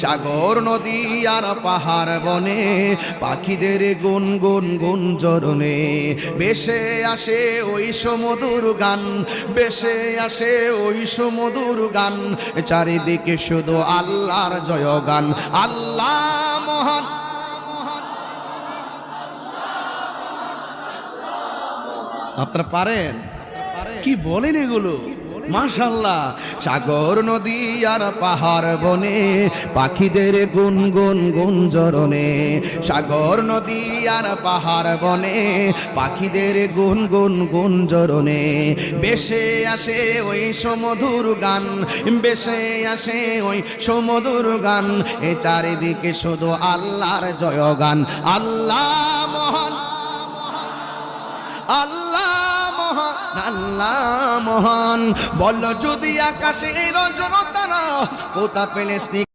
সাগর নদী আর পাহাড় বনে পাখিদের গুনগুন গুঞ্জরণে ভেসে আসে ওই সমুদর গান, ভেসে আসে ওই সমুদর গান, চারিদিকে শুধু আল্লাহর জয়গান। আল্লাহ মহান, আপনারা পারেন? কি বলেন এগুলো? মাশাআল্লাহ। সাগর নদী আর পাহাড় বনে পাখিদের গুনগুন গুঞ্জরণে, সাগর নদী আর পাহাড় বনে পাখিদের গুনগুন গুঞ্জরণে ভেসে আসে ওই সমুদর গান, ভেসে আসে ওই সমুদর গান, এ চারিদিকে শুধু আল্লাহর জয়গান। আল্লাহ মহান, আল্লাহ মহান, আল্লাহ মহান। বল যদি আকাশের অজর তারা কোথা পেলে